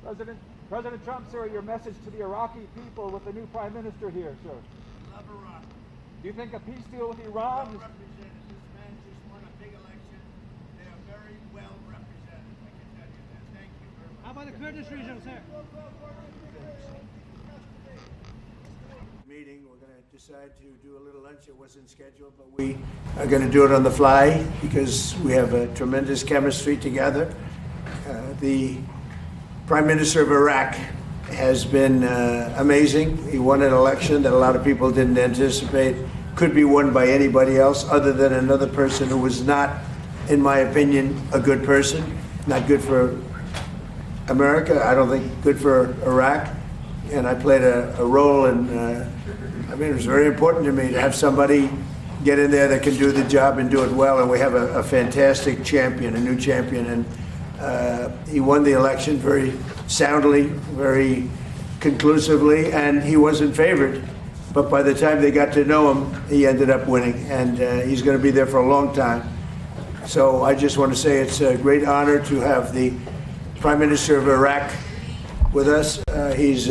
President Trump, sir, your message to the Iraqi people with the new prime minister here, sir. Love Iraq. Do you think a peace deal with Iran? Well represented. This man just won a big election. They are very well represented. I can tell you that. Thank you very much. How about the Kurdish region, sir? Meeting, we're going to decide to do a little lunch. It wasn't scheduled, but we are going to do it on the fly because we have a tremendous chemistry together. The Prime Minister of Iraq has been amazing. He won an election that a lot of people didn't anticipate could be won by anybody else other than another person who was not, in my opinion, a good person. Not good for America. I don't think good for Iraq. And I played a role in, I mean, it was very important to me to have somebody get in there that can do the job and do it well. And we have a fantastic champion, a new champion. And he won the election very soundly, very conclusively, and he wasn't favored. But by the time they got to know him, he ended up winning. And he's going to be there for a long time. So I just want to say it's a great honor to have the Prime Minister of Iraq with us. He's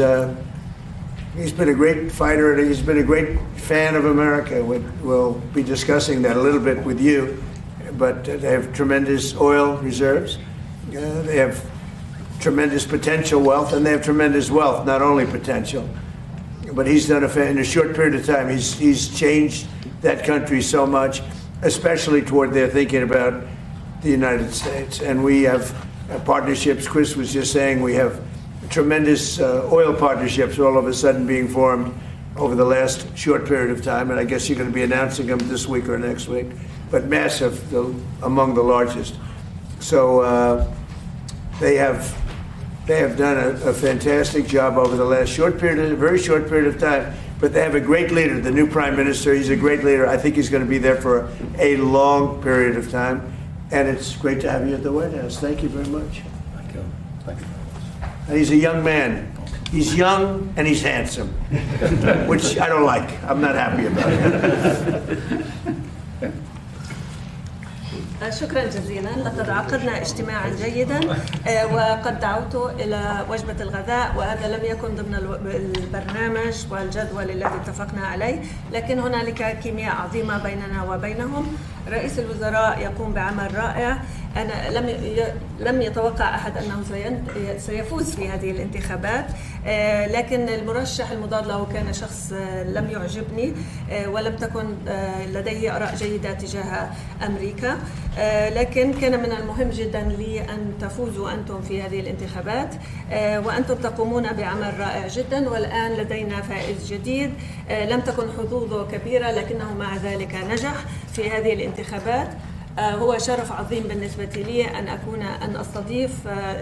been a great fighter and he's been a great fan of America. We'll be discussing that a little bit with you, but they have tremendous oil reserves. They have tremendous potential wealth, and they have tremendous wealth, not only potential. But he's done in a short period of time, he's changed that country so much, especially toward their thinking about the United States. And we have partnerships. Chris was just saying we have tremendous oil partnerships all of a sudden being formed over the last short period of time, and I guess you're going to be announcing them this week or next week, but massive, among the largest. So they have done a fantastic job over the last very short period of time, but they have a great leader, the new Prime Minister. He's a great leader. I think he's going to be there for a long period of time, and it's great to have you at the White House. Thank you very much. Thank you. Thank you. And he's a young man. He's young and he's handsome, which I don't like. I'm not happy about it. شكرا جزيلا. لقد عقدنا اجتماعا جيدا وقد دعوته إلى وجبة الغداء، وهذا لم يكن ضمن البرنامج والجدول الذي اتفقنا عليه، لكن هنالك كيمياء عظيمة بيننا وبينهم. رئيس الوزراء يقوم بعمل رائع. أنا لم يتوقع أحد أنه سيفوز في هذه الانتخابات، لكن المرشح المضاد له كان شخص لم يعجبني ولم تكن لديه آراء جيدة تجاه أمريكا، لكن كان من المهم جدا لي أن تفوزوا أنتم في هذه الانتخابات، وأنتم تقومون بعمل رائع جدا. والآن لدينا فائز جديد لم تكن حظوظه كبيرة لكنه مع ذلك نجح في هذه الانتخابات. هو شرف عظيم بالنسبة لي أن أستضيف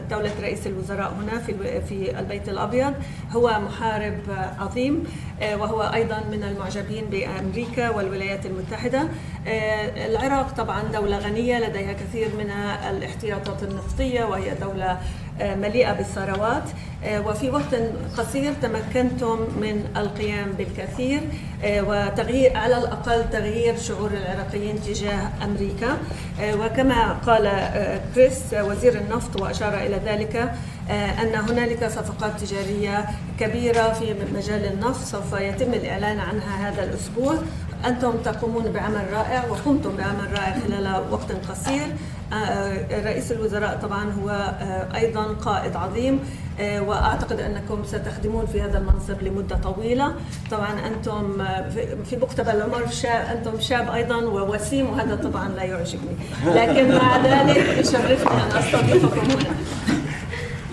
دولة رئيس الوزراء هنا في البيت الأبيض. هو محارب عظيم، وهو أيضا من المعجبين بأمريكا والولايات المتحدة. العراق طبعا دولة غنية لديها كثير من الاحتياطات النفطية، وهي دولة مليئة بالثروات، وفي وقت قصير تمكنتم من القيام بالكثير وتغيير، على الأقل تغيير شعور العراقيين تجاه أمريكا. وكما قال كريس وزير النفط وأشار إلى ذلك أن هنالك صفقات تجارية كبيرة في مجال النفط سوف يتم الإعلان عنها هذا الأسبوع. أنتم تقومون بعمل رائع وقمتم بعمل رائع خلال وقت قصير. رئيس الوزراء طبعا هو أيضا قائد عظيم، وأعتقد أنكم ستخدمون في هذا المنصب لمدة طويلة. طبعا أنتم في مقتبل العمر أنتم شاب أيضا ووسيم، وهذا طبعا لا يعجبني، لكن مع ذلك يشرفني أن أستضيفكم هنا.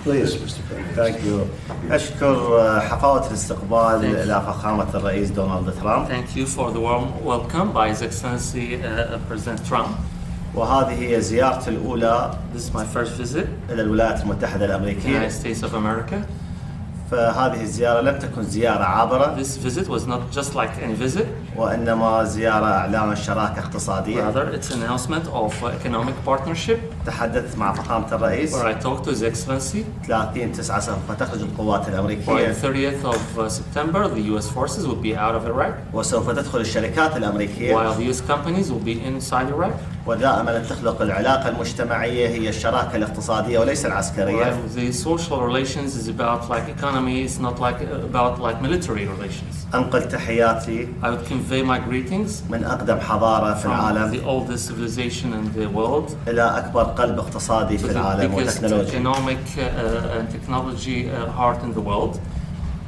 Please, Mr. President. Thank you. أشكر حفاوة الاستقبال إلى فخامة الرئيس دونالد ترامب. Thank you for the warm welcome by His Excellency President Trump. وهذه هي زيارتي الأولى This is my first visit إلى الولايات المتحدة to the الأمريكية. United States of America. فهذه الزيارة لم تكن زيارة عابرة، This visit was not just like any visit. وإنما زيارة إعلان شراكة اقتصادية. Rather, it's an announcement of economic partnership تحدثت مع فخامة الرئيس where I talked to His Excellency. 30/9 سوف تخرج القوات By the الأمريكية 30th of September, the U.S. forces will be out of Iraq, وسوف تدخل الشركات الأمريكية. while the U.S. companies will be inside Iraq. ودائما تخلق العلاقة المجتمعية هي الشراكة الاقتصادية وليس العسكرية. While the social relations is about like economy, it's not like about like military relations. أنقل تحياتي I would convey my greetings من أقدم حضارة في from العالم the oldest civilization in the world إلى أكبر قلب اقتصادي to في the العالم biggest وتكنولوجي. economic and technology heart in the world.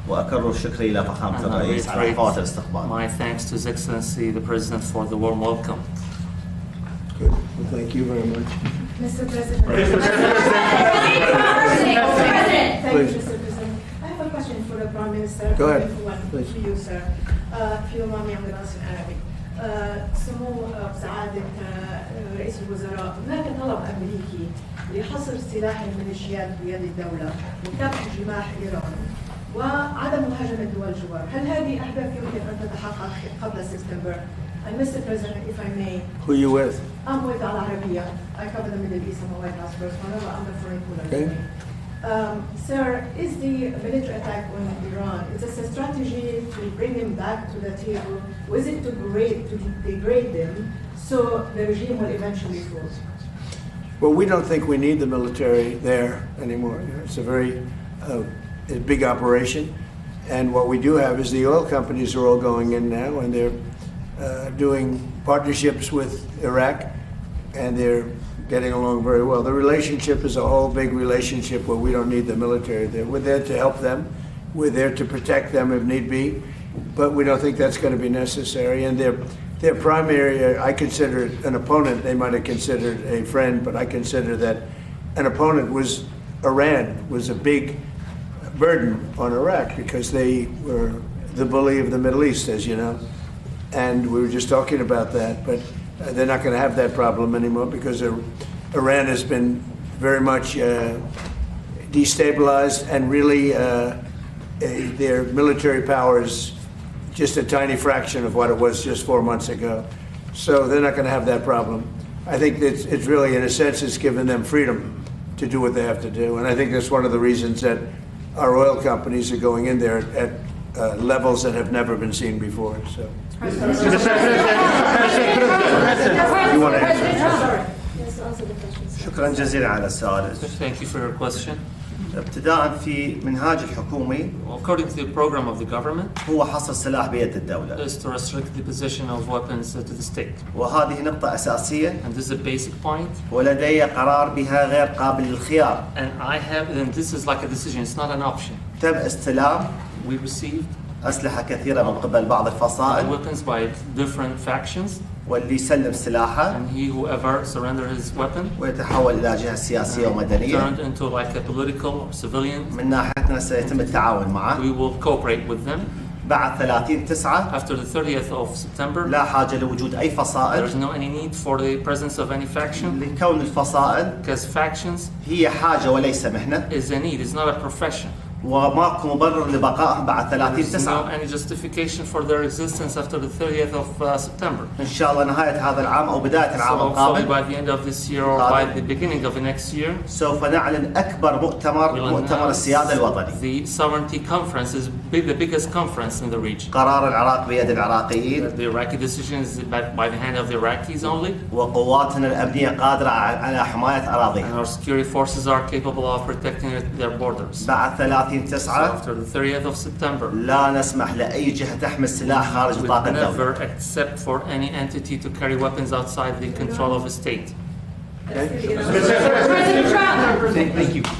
وأكرر شكري إلى فخامة And I الرئيس على reiterate حفاوة الاستقبال. my thanks to His Excellency the President for the warm welcome. Good. Well, thank you very much. Mr. President. Thank you, Please. Mr. President. I have a question for the Prime Minister. Go ahead, One please. to you, sir. If you allow me, I'm going to answer in Arabic. سمو بسعادة رئيس الوزراء، هناك طلب أمريكي لحصر سلاح الميليشيات بيد الدولة وكبح جماح إيران وعدم مهاجمة دول الجوار. هل هذه أهداف يمكن أن تتحقق قبل سبتمبر؟ And Mr. President, if I may, Who are you with? I'm with Al Arabiya. I cover the Middle East. I'm a White House correspondent. I'm the foreign Okay. Sir, is the military attack on Iran, is this a strategy to bring them back to the table? Or is it to degrade them so the regime will eventually fall? Well, we don't think we need the military there anymore. You know, it's a very a big operation. And what we do have is the oil companies are all going in now, and they're doing partnerships with Iraq, and they're getting along very well. The relationship is a whole big relationship where we don't need the military there. We're there to help them. We're there to protect them if need be, but we don't think that's going to be necessary. And their primary, I consider an opponent. They might have considered a friend, but I consider that an opponent was Iran, was a big burden on Iraq because they were the bully of the Middle East, as you know. And we were just talking about that, but they're not going to have that problem anymore because Iran has been very much destabilized, and really their military power is just a tiny fraction of what it was just 4 months ago. So they're not going to have that problem. I think that it's really, in a sense, it's given them freedom to do what they have to do. And I think that's one of the reasons that our oil companies are going in there at levels that have never been seen before. So. You want to answer? Yes, answer the question, sir. شكرا جزيلا على السؤال. Thank you for your question. ابتداء في منهاج الحكومي According to the program of the government, هو حصر السلاح بيد الدولة، is to restrict the possession of weapons to the state. وهذه نقطة أساسية And this is a basic point. ولدي قرار بها غير قابل للخيار. And this is like a decision, it's not an option. تم استلام We received أسلحة كثيرة من قبل بعض الفصائل، weapons by different factions, واللي يسلم سلاحه and whoever surrendered his weapon ويتحول إلى جهة سياسية ومدنية. turned into like a political or civilian. من ناحيتنا سيتم التعاون معه. We will cooperate with them. بعد 30/9 After the 30th of September, لا حاجة لوجود أي there's فصائل، no any need for the presence of any faction, لكون الفصائل because factions هي حاجة وليس مهنة، is a need, it's not a profession. وماكو مبرر لبقائهم بعد There's no 30/9. any justification for their existence after the 30th of September. إن شاء الله نهاية هذا العام أو بداية العام So hopefully القادم by the end of this year or by the beginning of the next year, سوف نعلن أكبر مؤتمر السيادة الوطني. the sovereignty conference is the biggest conference in the region. قرار العراق بيد العراقيين، The Iraqi decision is by the hand of the Iraqis only, وقواتنا الأمنية قادرة على حماية and أراضيها. our security forces are capable of protecting their borders. بعد 30/9 So after the 30th of September, لا نسمح لأي جهة تحمل سلاح خارج we نطاق الدولة. never accept for any entity to carry weapons outside the control of a state.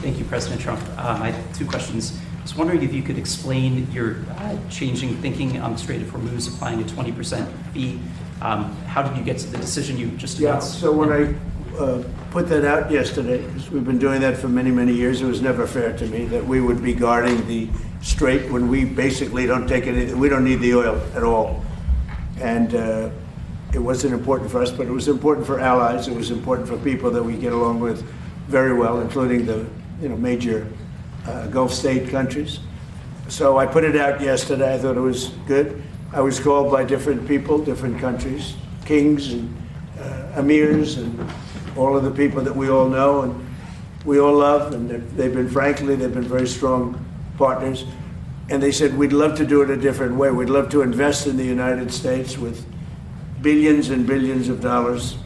Thank you, President Trump. I have two questions. I was wondering if you could explain your changing thinking on the Strait of Hormuz, applying a 20% fee. How did you get to the decision you just Yeah, announced? so when I put that out yesterday, because we've been doing that for many, many years, it was never fair to me that we would be guarding the strait when we basically don't take anything, we don't need the oil at all. And it wasn't important for us, but it was important for allies, it was important for people that we get along with very well, including the major Gulf state countries. So I put it out yesterday, I thought it was good. I was called by different people, different countries, kings and emirs and all of the people that we all know and we all love, and they've been very strong partners. And they said, we'd love to do it a different way. We'd love to invest in the United States with billions and billions of dollars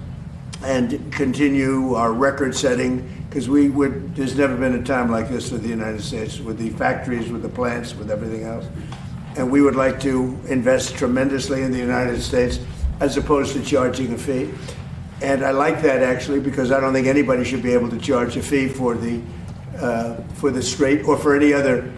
and continue our record setting, because there's never been a time like this with the United States, with the factories, with the plants, with everything else. And we would like to invest tremendously in the United States as opposed to charging a fee. And I like that actually, because I don't think anybody should be able to charge a fee for the straight or for any other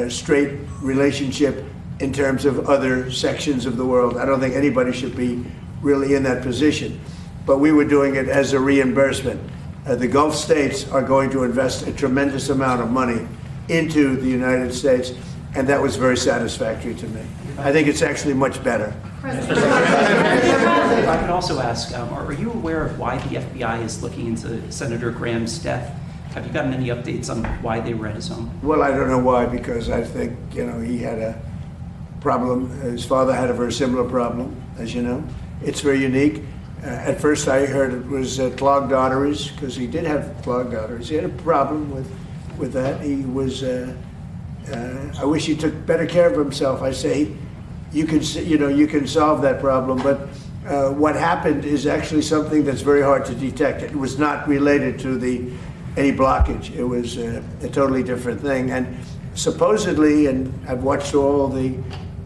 straight relationship in terms of other sections of the world. I don't think anybody should be really in that position. But we were doing it as a reimbursement. The Gulf states are going to invest a tremendous amount of money into the United States, and that was very satisfactory to me. I think it's actually much better. If I could also ask, are you aware of why the FBI is looking into Senator Graham's death? Have you gotten any updates on why they were at his home? Well, I don't know why, because I think, he had a problem. His father had a very similar problem, as you know. It's very unique. At first I heard it was clogged arteries, because he did have clogged arteries. He had a problem with that. He was, I wish he took better care of himself. I say, you can solve that problem, but what happened is actually something that's very hard to detect. It was not related to any blockage. It was a totally different thing. And supposedly, and I've watched all the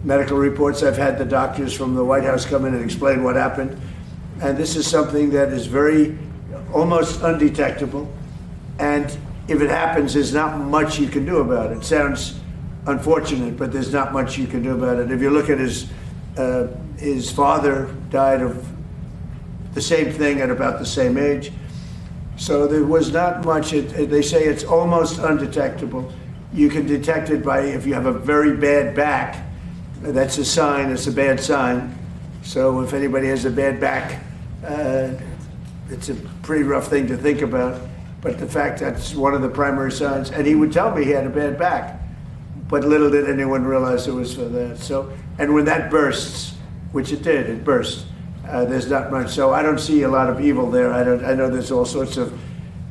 medical reports, I've had the doctors from the White House come in and explain what happened. And this is something that is almost undetectable. And if it happens, there's not much you can do about it. It sounds unfortunate, but there's not much you can do about it. If you look at his father died of the same thing at about the same age. So there was not much. They say it's almost undetectable. You can detect it by if you have a very bad back. That's a sign. It's a bad sign. So if anybody has a bad back, it's a pretty rough thing to think about. But the fact that's one of the primary signs. And he would tell me he had a bad back. But little did anyone realize it was for that. So, and when that bursts, which it did, it burst. There's not much. So I don't see a lot of evil there. I know there's all sorts of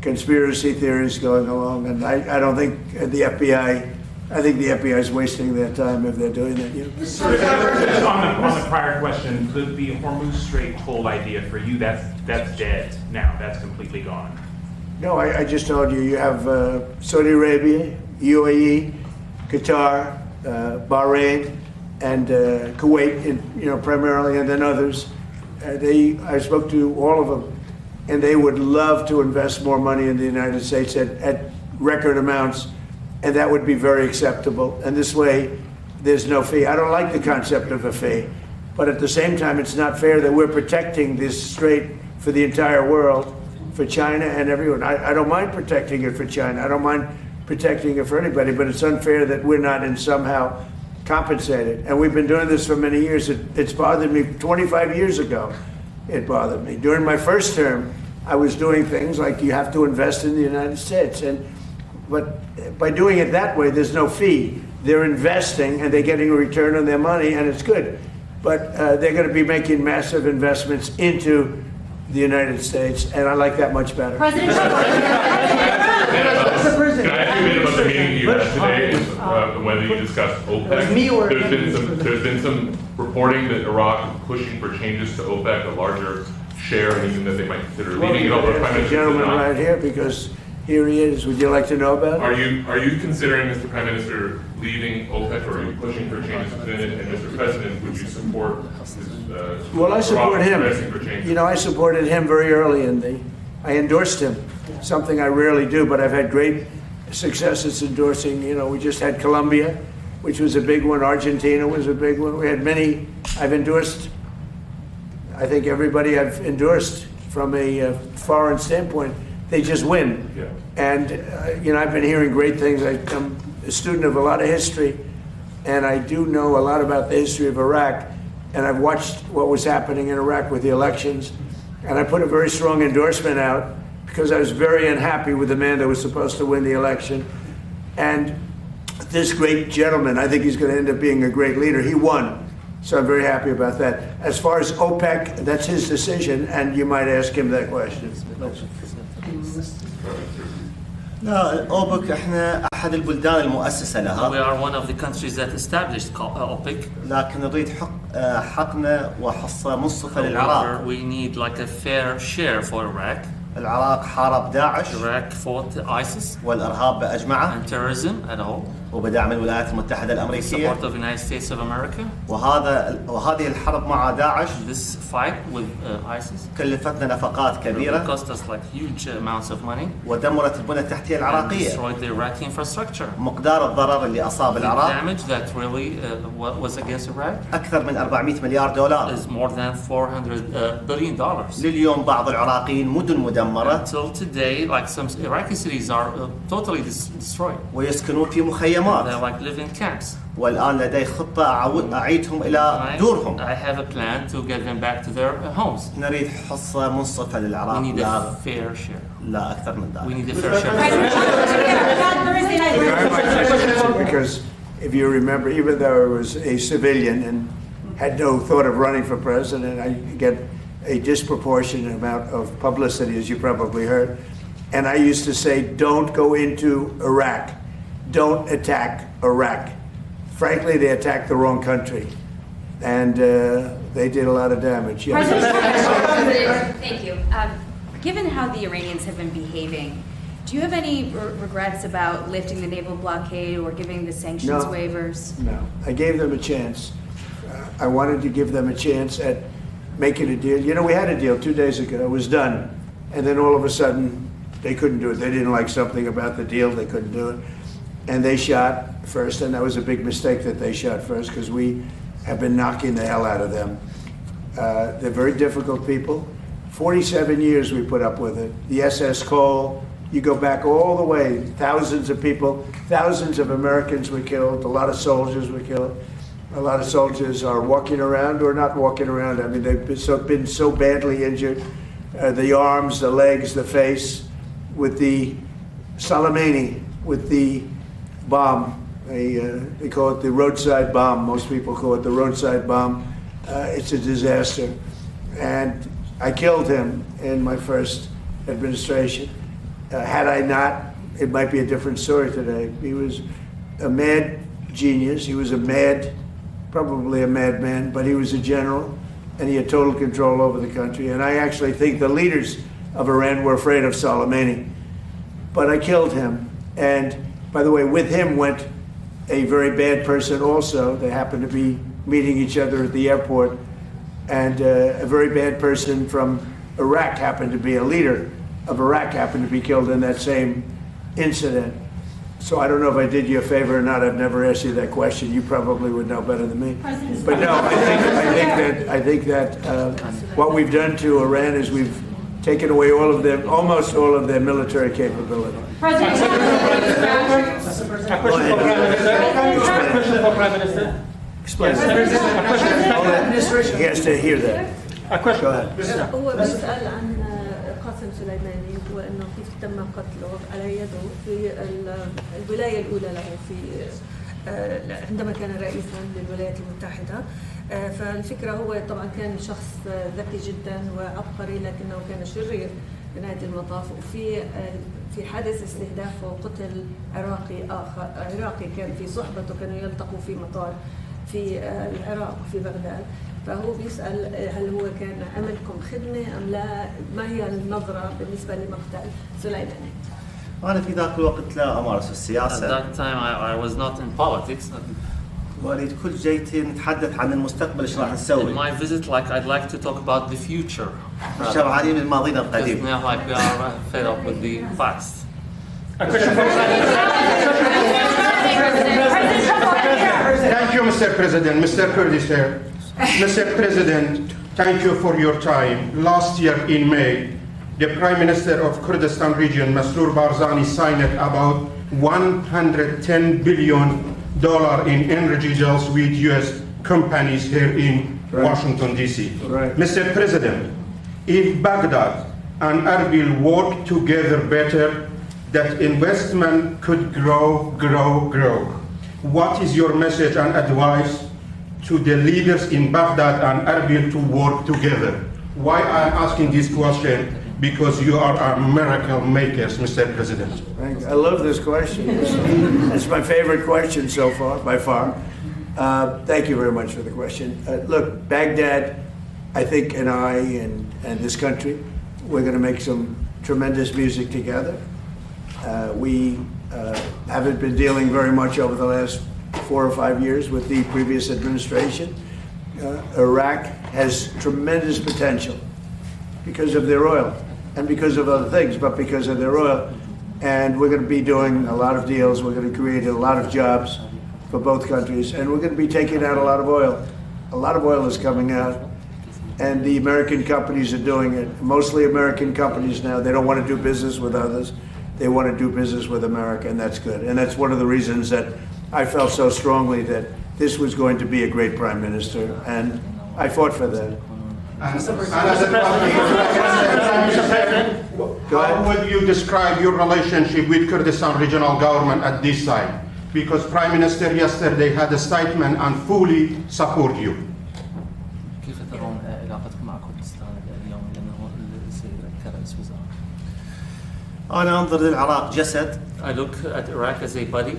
conspiracy theories going along, and I don't think the FBI. I think the FBI is wasting their time if they're doing that. Just on the prior question, the Hormuz Strait toll idea for you, that's dead now. That's completely gone. No, I just told you. You have Saudi Arabia, UAE, Qatar, Bahrain, and Kuwait, primarily, and then others. I spoke to all of them, and they would love to invest more money in the United States at record amounts, and that would be very acceptable. And this way, there's no fee. I don't like the concept of a fee, but at the same time, it's not fair that we're protecting this strait for the entire world, for China and everyone. I don't mind protecting it for China. I don't mind protecting it for anybody, but it's unfair that we're not in somehow compensated. And we've been doing this for many years. It's bothered me 25 years ago. It bothered me. During my first term, I was doing things like you have to invest in the United States. But by doing it that way, there's no fee. They're investing and they're getting a return on their money, and it's good. But they're going to be making massive investments into the United States, and I like that much better. President Trump. Can I ask you a bit about the meeting you had today, whether you discussed OPEC? There's been some reporting that Iraq is pushing for changes to OPEC, a larger share, meaning that they might consider leaving it over. The gentleman right here, because here he is. Would you like to know about it? Are you considering, Mr. Prime Minister, leaving OPEC, or are you pushing for changes within it? And Mr. President, would you support his, well, I support him. I supported him very early I endorsed him, something I rarely do, but I've had great successes endorsing. We just had Colombia, which was a big one. Argentina was a big one. We had many. I've endorsed, I think everybody I've endorsed from a foreign standpoint, they just win. Yeah. And, I've been hearing great things. I'm a student of a lot of history, and I do know a lot about the history of Iraq, and I've watched what was happening in Iraq with the elections, and I put a very strong endorsement out because I was very unhappy with the man that was supposed to win the election. And this great gentleman, I think he's going to end up being a great leader. He won. So I'm very happy about that. As far as OPEC, that's his decision, and you might ask him that question. لا أوبك احنا أحد البلدان المؤسسة We لها، are one of the countries that established OPEC. لكن نريد حقنا وحصة منصفة للعراق. However, we need like a fair share for Iraq. العراق حارب داعش Iraq fought ISIS والإرهاب بأجمعه and terrorism at all. وبدعم الولايات المتحدة الأمريكية. Support of the United States of America. وهذه الحرب مع داعش This fight with ISIS كلفتنا نفقات كبيرة cost us like huge amounts of money. ودمرت البنى التحتية And العراقية. destroyed the Iraqi infrastructure. مقدار الضرر اللي أصاب The العراق damage that really was against Iraq أكثر من 400 مليار دولار. is more than $400 billion. لليوم بعض العراقيين مدن مدمرة Until today, like some Iraqi cities are totally destroyed. ويسكنون في They're مخيمات. like living camps. والآن لدي خطة أعيدهم إلى دورهم. I have a plan to get them back to their homes. نريد حصة منصفة We للعراق، need لا, a fair share. لا أكثر من We ذلك. need a fair share. Because if you remember, even though I was a civilian and had no thought of running for president, I get a disproportionate amount of publicity, as you probably heard. And I used to say, don't go into Iraq. Don't attack Iraq. Frankly, they attacked the wrong country. And they did a lot of damage. Yes. Thank you. Given how the Iranians have been behaving, do you have any regrets about lifting the naval blockade or giving the sanctions No. waivers? No, I gave them a chance. I wanted to give them a chance at making a deal. You know, we had a deal 2 days ago. It was done. And then all of a sudden, they couldn't do it. They didn't like something about the deal. They couldn't do it. And they shot first, and that was a big mistake that they shot first because we have been knocking the hell out of them. They're very difficult people. 47 years we put up with it. The SS Cole, you go back all the way, thousands of people, thousands of Americans were killed, a lot of soldiers were killed. A lot of soldiers are walking around or not walking around. I mean, they've been so badly injured. The arms, the legs, the face, with the Soleimani, with the bomb. They call it the roadside bomb. Most people call it the roadside bomb. It's a disaster. And I killed him in my first administration. Had I not, it might be a different story today. He was a mad genius. He was probably a madman, but he was a general, and he had total control over the country. And I actually think the leaders of Iran were afraid of Soleimani. But I killed him. And by the way, with him went a very bad person also. They happened to be meeting each other at the airport. And a very bad person from Iraq happened to be, a leader of Iraq happened to be killed in that same incident. So I don't know if I did you a favor or not. I've never asked you that question. You probably would know better than me. But no, I think that what we've done to Iran is we've taken away almost all of their military capability. Question for Prime Minister. Explain. He has to hear that. A question. Go ahead. هو بيسأل عن قاسم سليماني وانه كيف تم قتله على يده في الولايه الاولى له في عندما كان رئيسا للولايات المتحده. فالفكره هو طبعا كان شخص ذكي جدا وعبقري لكنه كان شرير بنهايه المطاف. وفي حادث استهداف وقتل عراقي كان في صحبته، كانوا يلتقوا في مطار في العراق في بغداد. فهو بيسأل هل هو كان عملكم خدمة أم لا؟ ما هي النظرة بالنسبة لمقتل سليماني؟ أنا في ذاك الوقت لا أمارس At السياسة. that time, I was not in politics. وأريد كل جيتي نتحدث عن المستقبل إيش راح In نسوي. my visit, I'd like to talk about the future. شبعانين من ماضينا Because القديم. now, we are fed up with the past. A question for Thank you, Mr. President. Mr. Kurdish here. Mr. President, thank you for your time. Last year in May, the Prime Minister of Kurdistan region, Masroor Barzani, signed about $110 billion in energy deals with U.S. companies here in Washington, D.C. Right. Mr. President, if Baghdad and Erbil work together better, that investment could grow. What is your message and advice to the leaders in Baghdad and Erbil to work together. Why I'm asking this question? Because you are our miracle makers, Mr. President. I love this question. It's my favorite question so far, by far. Thank you very much for the question. Look, Baghdad, I think, and I and this country, we're going to make some tremendous music together. We haven't been dealing very much over the last 4 or 5 years with the previous administration. Iraq has tremendous potential because of their oil and because of other things, but because of their oil. And we're going to be doing a lot of deals. We're going to create a lot of jobs for both countries, and we're going to be taking out a lot of oil. A lot of oil is coming out, and the American companies are doing it. Mostly American companies now. They don't want to do business with others. They want to do business with America, and that's good. And that's one of the reasons that I felt so strongly that this was going to be a great prime minister, and I fought for that. How would you describe your relationship with Kurdistan regional government at this time? Because Prime Minister yesterday had a statement and fully support you. كيف ترون علاقتكم مع كردستان اليوم لأنه السيد كرئيس وزراء؟ أنا أنظر للعراق جسد. I look at Iraq as a body.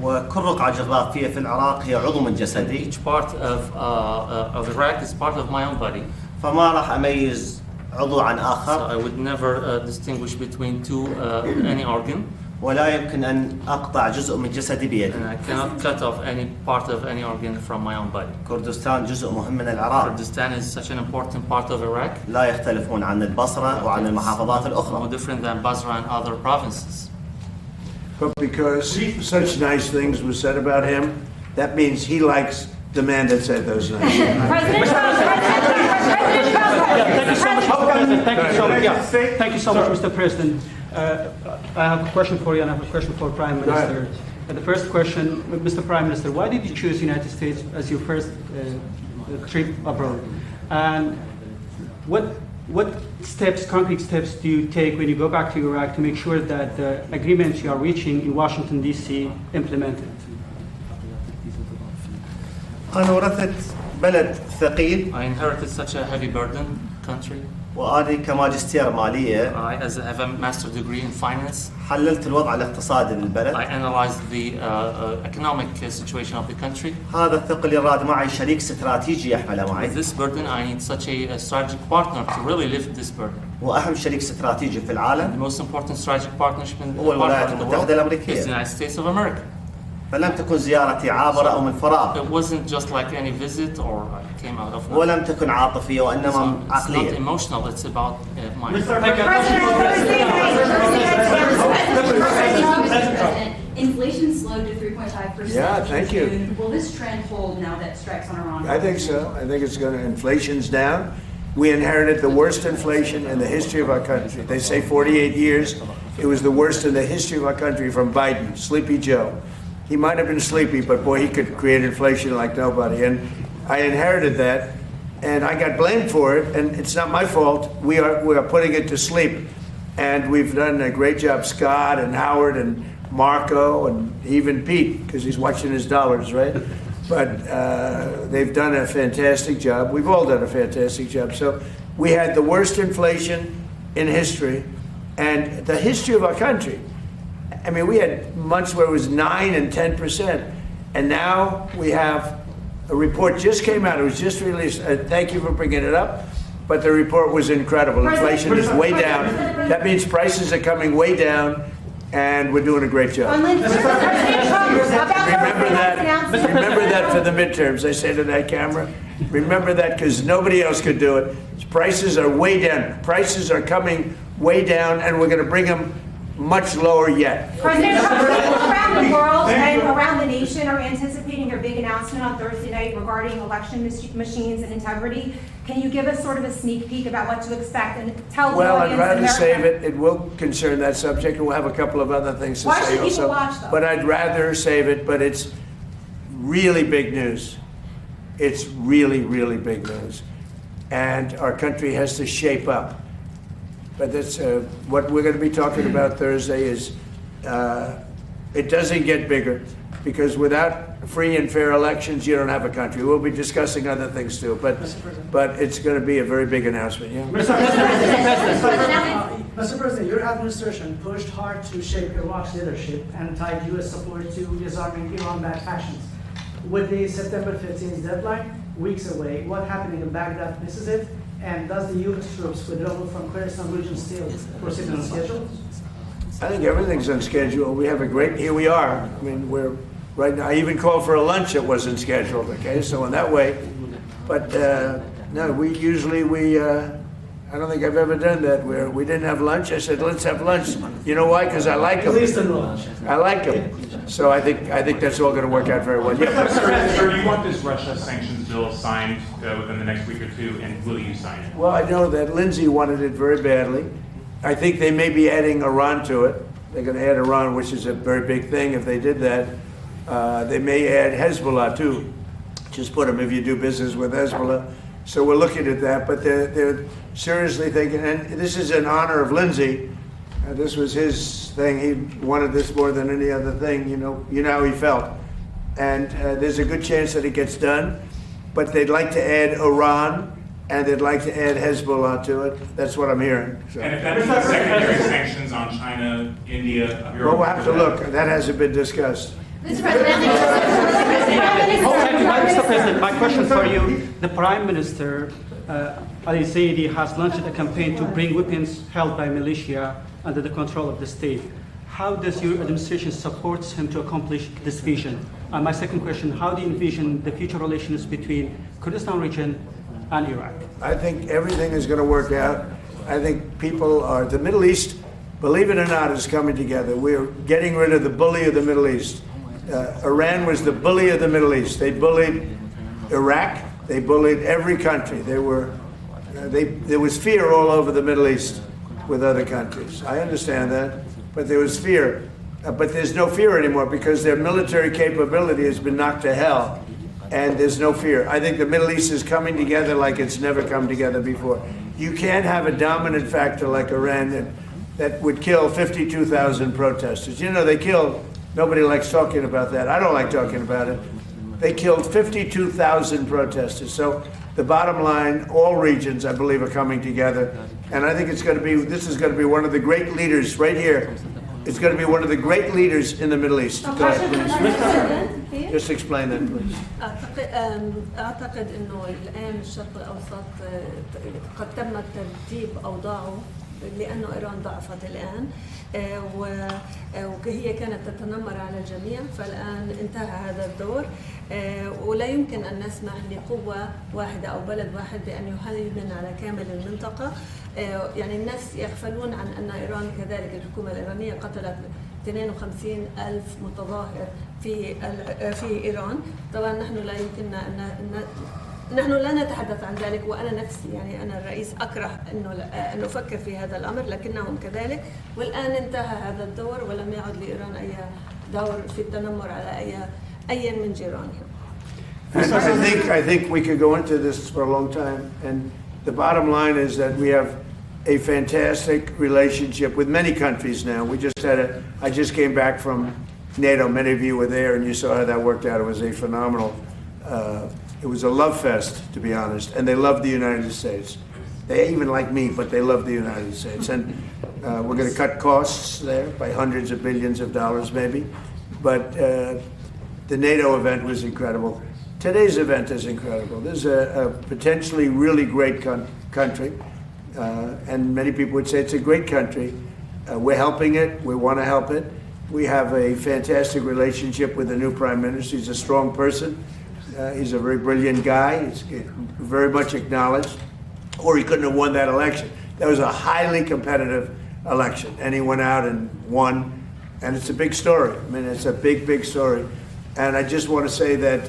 وكل رقعة جغرافية في العراق هي عضو من جسدي. Each part of Iraq is part of my own body. فما راح أميز عضو عن آخر. So I would never distinguish between any organ. ولا يمكن أن أقطع جزء من جسدي بيدي. And I cannot cut off any part of any organ from my own body. كردستان جزء مهم من العراق. Kurdistan is such an important part of Iraq. لا يختلفون عن البصرة وعن المحافظات الأخرى. No different than Basra and other provinces. But because such nice things were said about him, that means he likes the man that said those nice things. Thank you so much, Mr. President. I have a question for you, and I have a question for Prime Minister. The first question, Mr. Prime Minister, why did you choose the United States as your first trip abroad? And what steps, concrete steps, do you take when you go back to Iraq to make sure that the agreements you are reaching in Washington, D.C. implemented? أنا ورثت بلد ثقيل. I inherited such a heavy burden country. وأنا كماجستير مالية. I have a master degree in finance. حللت الوضع الاقتصادي للبلد. I analyzed the economic situation of the country. هذا الثقل يراد معي شريك استراتيجي يحمله معي. With this burden, I need such a strategic partner to really lift this burden. وأهم شريك استراتيجي في العالم. The most important strategic partnership in the الولايات المتحدة الأمريكية. is the United States of America. فلم تكن زيارتي عابرة أو من فراغ. It wasn't just like any visit or I came out of. ولم تكن عاطفية وإنما عقلية. It's not emotional. It's about mind. Inflation slowed to 3.5%. Yeah, thank you. Will this trend hold now that strikes on Iran? I think so. I think it's going to. Inflation's down. We inherited the worst inflation in the history of our country. They say 48 years. It was the worst in the history of our country from Biden, Sleepy Joe. He might have been sleepy, but boy, he could create inflation like nobody. And I inherited that, and I got blamed for it, and it's not my fault. We are putting it to sleep. And we've done a great job, Scott and Howard and Marco and even Pete, because he's watching his dollars, right? But they've done a fantastic job. We've all done a fantastic job. So we had the worst inflation in history and the history of our country. I mean, we had months where it was 9 and 10%. And now we have a report just came out. It was just released. Thank you for bringing it up. But the report was incredible. Inflation is way down. That means prices are coming way down. And we're doing a great job. Remember that for the midterms. I say to that camera, remember that because nobody else could do it. Prices are way down. Prices are coming way down, and we're going to bring them much lower yet. President Trump, people around the world and around the nation are anticipating your big announcement on Thursday night regarding election machines and integrity. Can you give us sort of a sneak peek about what to expect and tell the Well, audience I'd rather in America? save it. It will concern that subject. We'll have a couple of other things to Why say should people also. watch, though? But I'd rather save it. But it's really big news. It's really, really big news. And our country has to shape up. But that's what we're going to be talking about Thursday is it doesn't get bigger. because without free and fair elections, you don't have a country. We'll be discussing other things too, but it's going to be a very big announcement. Yeah. Mr. President, your administration pushed hard to shape Iraq's leadership and tied U.S. support to disarming Iran-backed factions. With the September 15th deadline weeks away, what happening in Baghdad misses it? And does the U.S. troops withdrawal from Kurdistan region still proceed on schedule? I think everything's on schedule. We have a great, here we are. I mean, we're right now, I even called for a lunch that wasn't scheduled, okay? So in that way, but no, we usually, I don't think I've ever done that where we didn't have lunch. I said, let's have lunch. You know why? Because I like them. At least in lunch. I like them. So I think that's all going to work out very well. Yeah. Sir, do you want this Russia sanctions bill signed within the next week or two, and will you sign it? Well, I know that Lindsay wanted it very badly. I think they may be adding Iran to it. They're going to add Iran, which is a very big thing. If they did that, they may add Hezbollah too. Just put them if you do business with Hezbollah. So we're looking at that, but they're seriously thinking, and this is in honor of Lindsay. This was his thing. He wanted this more than any other thing. You know how he felt. And there's a good chance that it gets done, but they'd like to add Iran, and they'd like to add Hezbollah to it. That's what I'm hearing. So. And if that means secondary sanctions on China, India, well, we'll have to look. That hasn't been discussed. Mr. President, Mr. President, my question for you, the Prime Minister, al-Zaidi, has launched a campaign to bring weapons held by militia under the control of the state. How does your administration support him to accomplish this vision? And my second question, how do you envision the future relations between Kurdistan region and Iraq? I think everything is going to work out. I think people are, the Middle East, believe it or not, is coming together. We're getting rid of the bully of the Middle East. Iran was the bully of the Middle East. They bullied Iraq. They bullied every country. There was fear all over the Middle East with other countries. I understand that, but there was fear. But there's no fear anymore because their military capability has been knocked to hell, and there's no fear. I think the Middle East is coming together like it's never come together before. You can't have a dominant factor like Iran that would kill 52,000 protesters. You know, they killed. Nobody likes talking about that. I don't like talking about it. They killed 52,000 protesters. So the bottom line, all regions, I believe, are coming together. And I think this is going to be one of the great leaders right here. It's going to be one of the great leaders in the Middle East. Go ahead, please. Just explain that, please. أعتقد أنه الآن الشرق الأوسط قد تم ترتيب أوضاعه لأنه إيران ضعفت الآن وهي كانت تتنمر على الجميع، فالآن انتهى هذا الدور ولا يمكن أن نسمح لقوة واحدة أو بلد واحد بأن يهيمن على كامل المنطقة. يعني الناس يغفلون عن أن إيران كذلك الحكومة الإيرانية قتلت 52,000 متظاهر في إيران. طبعا نحن لا يمكننا نحن لا نتحدث عن ذلك، وأنا نفسي يعني أنا الرئيس أكره أن أفكر في هذا الأمر، لكنهم كذلك. والآن انتهى هذا الدور ولم يعد لإيران أي دور في التنمر على أي من جيرانهم. I think we could go into this for a long time, and the bottom line is that we have a fantastic relationship with many countries now. I just came back from NATO. Many of you were there, and you saw how that worked out. It was a phenomenal. It was a love fest, to be honest, and they loved the United States. They even like me, but they love the United States. And we're going to cut costs there by hundreds of billions of dollars, maybe. But the NATO event was incredible. Today's event is incredible. This is a potentially really great country, and many people would say it's a great country. We're helping it. We want to help it. We have a fantastic relationship with the new Prime Minister. He's a strong person. He's a very brilliant guy. He's very much acknowledged, or he couldn't have won that election. That was a highly competitive election, and he went out and won, and it's a big story. I mean, it's a big, big story. And I just want to say that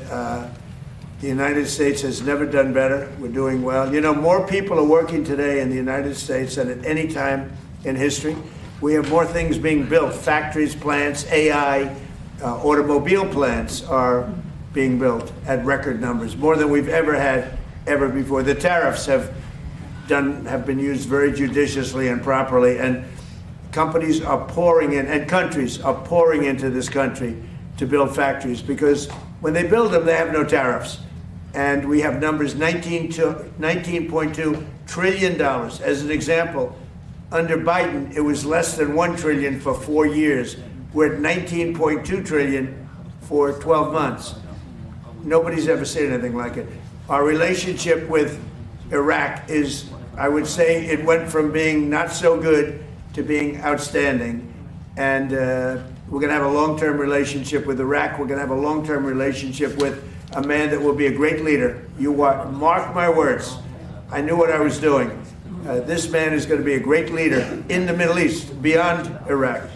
the United States has never done better. We're doing well. You know, more people are working today in the United States than at any time in history. We have more things being built. Factories, plants, AI, automobile plants are being built at record numbers, more than we've ever had ever before. The tariffs have been used very judiciously and properly, and companies are pouring in, and countries are pouring into this country to build factories, because when they build them, they have no tariffs. And we have numbers $19.2 trillion. As an example, under Biden, it was less than $1 trillion for 4 years. We're at $19.2 trillion for 12 months. Nobody's ever seen anything like it. Our relationship with Iraq is, I would say, it went from being not so good to being outstanding. And we're going to have a long-term relationship with Iraq. We're going to have a long-term relationship with a man that will be a great leader. Mark my words. I knew what I was doing. This man is going to be a great leader in the Middle East, beyond Iraq.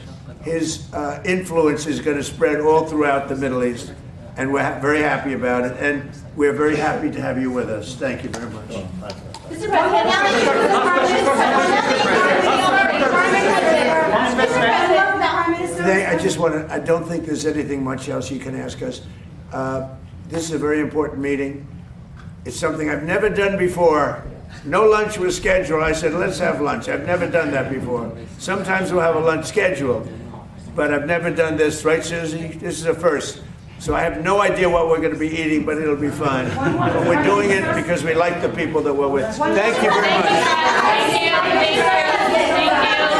His influence is going to spread all throughout the Middle East, and we're very happy about it. And we're very happy to have you with us. Thank you very much. Mr. President, now that you're the Prime Minister. I just want to, I don't think there's anything much else you can ask us. This is a very important meeting. It's something I've never done before. No lunch was scheduled. I said, let's have lunch. I've never done that before. Sometimes we'll have a lunch scheduled, but I've never done this, right, Susie? This is a first. So I have no idea what we're going to be eating, but it'll be fun. But we're doing it because we like the people that we're with. Thank you very much. Thank you.